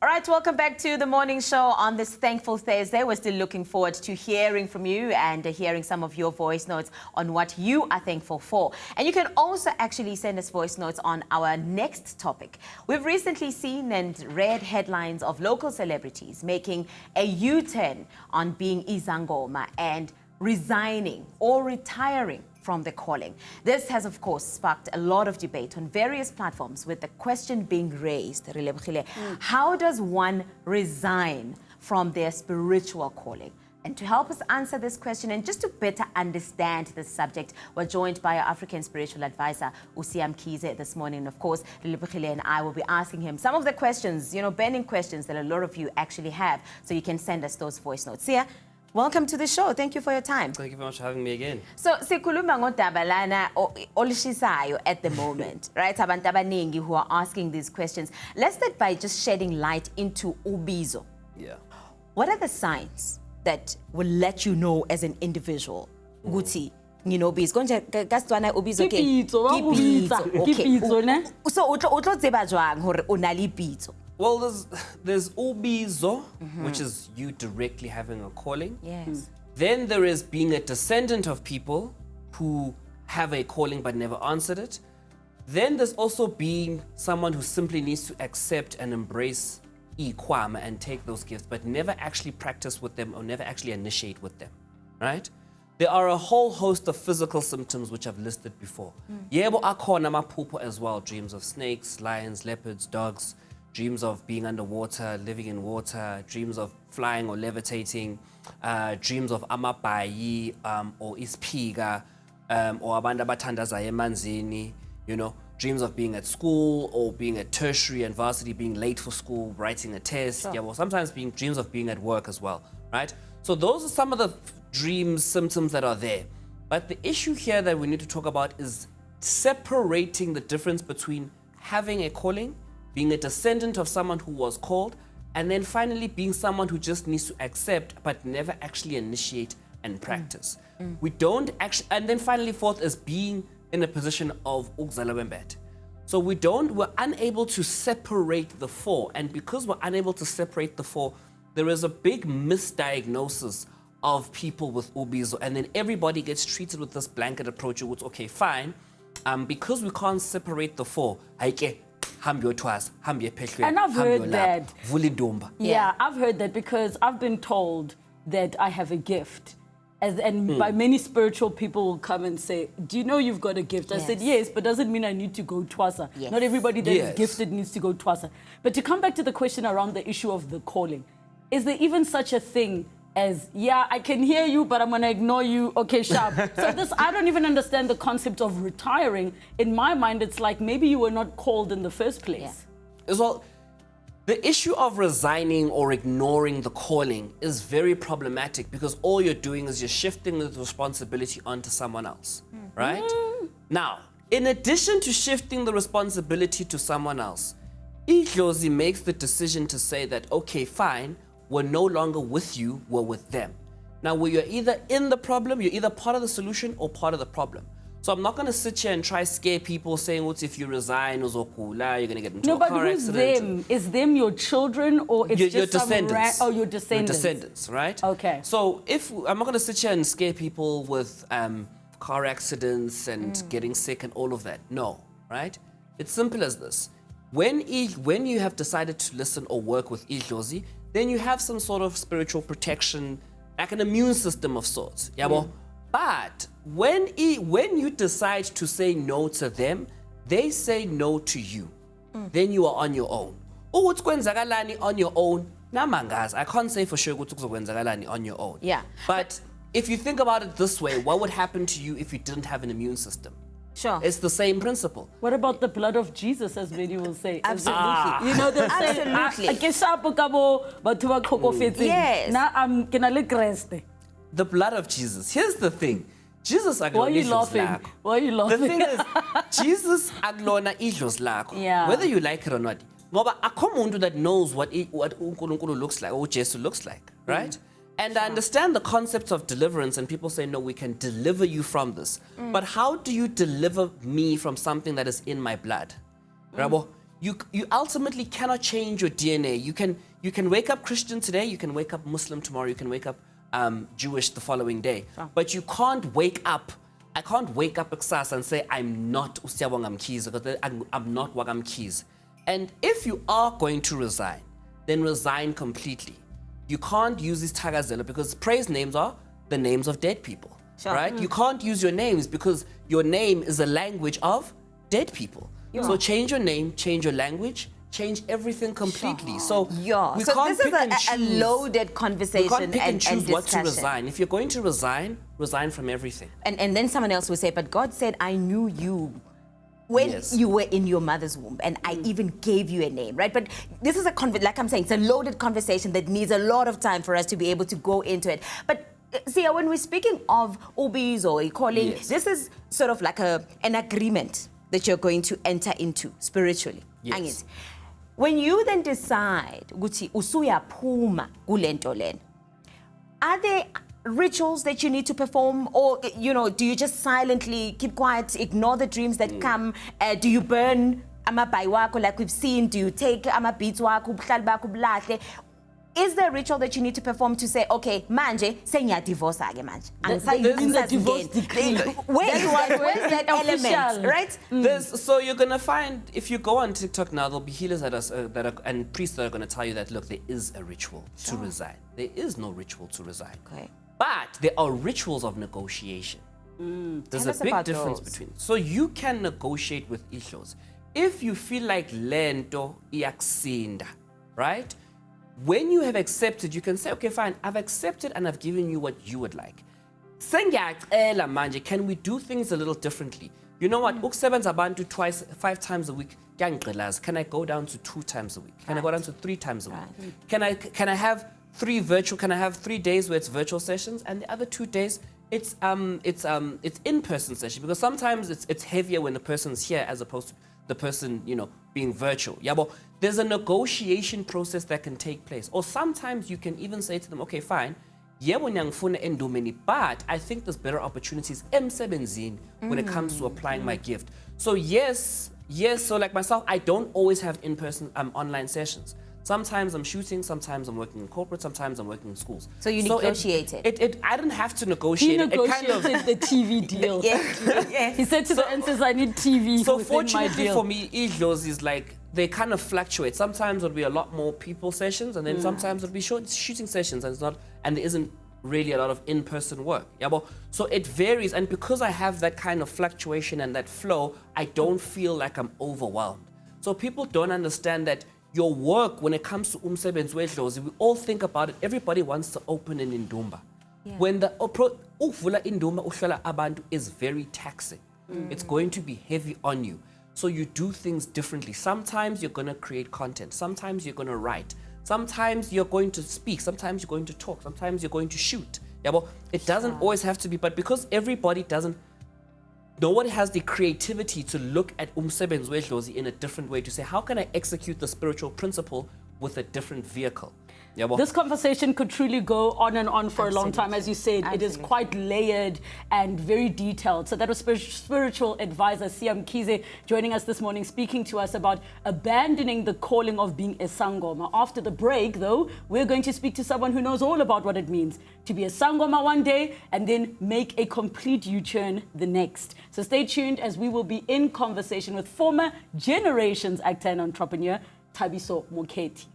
right, welcome back to the morning show on this thankful Thursday. We're still looking forward to hearing from you and hearing some of your voice notes on what you are thankful for. And you can also actually send us voice notes on our next topic. We've recently seen and read headlines of local celebrities making a U-turn on being izangoma and resigning or retiring from the calling. This has, of course, sparked a lot of debate on various platforms, with the question being raised, how does one resign from their spiritual calling? And to help us answer this question and just to better understand this subject, we're joined by our African spiritual advisor, Usiam Kize, this morning. Of course, Lilibukhile and I will be asking him some of the questions, burning questions that a lot of you actually have. So you can send us those voice notes. Sia, welcome to the show. Thank you for your time. Thank you very much for having me again. So, sikhuluma ngodaba lana olishisayo at the moment, right? Abantu abaningi who are asking these questions. Let's start by just shedding light into ubizo. Yeah. What are the signs that will let you know as an individual, Guti, because konje kasitwana ubizo ke Kipitso, ne? So utlo tseba jwang hore o na le pitso? Well, there's ubizo, which is you directly having a calling. Yes. Then there is being a descendant of people who have a calling but never answered it. Then there's also being someone who simply needs to accept and embrace ikwama and take those gifts, but never actually practice with them or never actually initiate with them, right? There are a whole host of physical symptoms which I've listed before. Yebo akhona amaphupho as well, dreams of snakes, lions, leopards, dogs, dreams of being underwater, living in water, dreams of flying or levitating, dreams of amabayi or ispiga, or abantu abathandaza emanzini, dreams of being at school or being at tertiary and varsity, being late for school, writing a test. Sure. Yeah, well, sometimes dreams of being at work as well, right? So those are some of the dreams, symptoms that are there. But the issue here that we need to talk about is separating the difference between having a calling, being a descendant of someone who was called, and then finally being someone who just needs to accept but never actually initiate and practice. We don't actually, and then finally fourth is being in a position of ukzalawembet. So we're unable to separate the four, and because we're unable to separate the four, there is a big misdiagnosis of people with ubizo, and then everybody gets treated with this blanket approach, which okay, fine, because we can't separate the four, and I've heard that. Yeah, I've heard that because I've been told that I have a gift. By many spiritual people will come and say, do you know you've got a gift? I said, yes, but doesn't mean I need to go twasa. Yes. Not everybody that is gifted needs to go twasa. But to come back to the question around the issue of the calling, is there even such a thing as, yeah, I can hear you, but I'm going to ignore you. Okay, sharp. So I don't even understand the concept of retiring. In my mind, it's like maybe you were not called in the first place. Yeah. As well, the issue of resigning or ignoring the calling is very problematic because all you're doing is you're shifting the responsibility onto someone else, right? Now, in addition to shifting the responsibility to someone else, Idlozi makes the decision to say that, okay, fine, we're no longer with you, we're with them. Now, where you're either in the problem, you're either part of the solution or part of the problem. So I'm not going to sit here and try scare people saying, what if you resign, you're going to get into a car accident. No, but who's them? Is them your children or it's your just descendants? Some your descendants. Your descendants, right? Okay. So I'm not going to sit here and scare people with car accidents and getting sick and all of that. No, right? It's simple as this. When you have decided to listen or work with Idlozi, then you have some sort of spiritual protection, like an immune system of sorts. Yabo? But when you decide to say no to them, they say no to you. Then you are on your own. Oh, what's kwenzakalani on your own? Namangas, I can't say for sure what's kwenzakalani on your own. Yeah. But if you think about it this way, what would happen to you if you didn't have an immune system? Sure. It's the same principle. What about the blood of Jesus, as many will say? Absolutely. You know, they say, Yes. Now I'm gonna rest. The blood of Jesus. Here's the thing. Jesus Why are you laughing? Why are you laughing? The thing is, Jesus aglona idlos lako. Yeah. Whether you like it or not. Ngoba akho umuntu that knows what uNkulunkulu looks like or what Jesus looks like, right? And I understand the concept of deliverance, and people say, no, we can deliver you from this. But how do you deliver me from something that is in my blood? Rabo, you ultimately cannot change your DNA. You can wake up Christian today, you can wake up Muslim tomorrow, you can wake up Jewish the following day. Sure. But you can't wake up. I can't wake up Xasa and say I'm not Usiawangam Keys because I'm not Wagam Keys. And if you are going to resign, then resign completely. You can't use these Tagazela because praise names are the names of dead people. Sure. Right? You can't use your names because your name is a language of dead people. So change your name, change your language, change everything completely. So we So can't this is pick and a loaded conversation we can't pick and choose what to discussion. resign. If you're going to resign, resign from everything. And then someone else will say, but God said, I knew you when Yes. you were in your mother's womb, and I even gave you a name, right? But this is like I'm saying, it's a loaded conversation that needs a lot of time for us to be able to go into it. But see, when we're speaking of ubis or calling, Yes. this is sort of like an agreement that you're going to enter into spiritually. Yes. Angithi? When you then decide, ukuthi usuyaphuma kule nto lena, are there rituals that you need to perform, or do you just silently keep quiet, ignore the dreams that come? Do you burn amabhayi wakho like we've seen? Do you take ama-beads wakho, ubuhlali bakho ubulahle? Is there a ritual that you need to perform to say, okay, manje sengiyadivorce ke manje? In the divorce decree. Where's that element, Official. right? So you're gonna find, if you go on TikTok now, there'll be healers and priests that are gonna tell you that, look, there is a ritual to resign. There is no ritual to resign. Okay. But there are rituals of negotiation. There's Tell a us big about difference those. between. So you can negotiate with issues. If you feel like lento iyakusinda, right? When you have accepted, you can say, okay, fine, I've accepted and I've given you what you would like. Sengiyacela manje, can we do things a little differently? You know what? Ukusebenza abantu 5 times a week. Can I go down to 2 times a week? Can I go down to 3 times a week? Can I have 3 virtual? Can I have 3 days where it's virtual sessions and the other 2 days it's in-person session? Because sometimes it's heavier when the person's here as opposed to the person, being virtual. Yabo, there's a negotiation process that can take place. Or sometimes you can even say to them, okay, fine, yebo ngiyangifuna endumeni, but I think there's better opportunities emsebenzini when it comes to applying my gift. So yes, so like myself, I don't always have in-person online sessions. Sometimes I'm shooting, sometimes I'm working in corporate, sometimes I'm working in schools. So you negotiated? I didn't have to He negotiate. negotiated the TV deal. Yes. He said to the answers, I need TV So within my fortunately deal. for me, idlos is like, they kind of fluctuate. Sometimes it'll be a lot more people sessions, and then sometimes it'll be shooting sessions, and there isn't really a lot of in-person work. So it varies, and because I have that kind of fluctuation and that flow, I don't feel like I'm overwhelmed. So people don't understand that your work, when it comes to umsebenzi wedlozi, we all think about it. Everybody wants to open an indumba. Yeah. When the uvula indumba uhlala abantu is very taxing. It's going to be heavy on you. So you do things differently. Sometimes you're going to create content. Sometimes you're going to write. Sometimes you're going to speak. Sometimes you're going to talk. Sometimes you're going to shoot. It doesn't always have to be, but because nobody has the creativity to look at umsebenzi wedlozi in a different way, to say, how can I execute the spiritual principle with a different vehicle? This conversation could truly go on and on for a long time. As you said, it is quite layered and very detailed. So that was spiritual advisor Siam Kize joining us this morning, speaking to us about abandoning the calling of being a sangoma. After the break, though, we're going to speak to someone who knows all about what it means to be a sangoma one day and then make a complete U-turn the next. So stay tuned, as we will be in conversation with former Generations actor and entrepreneur Thabiso Moketi.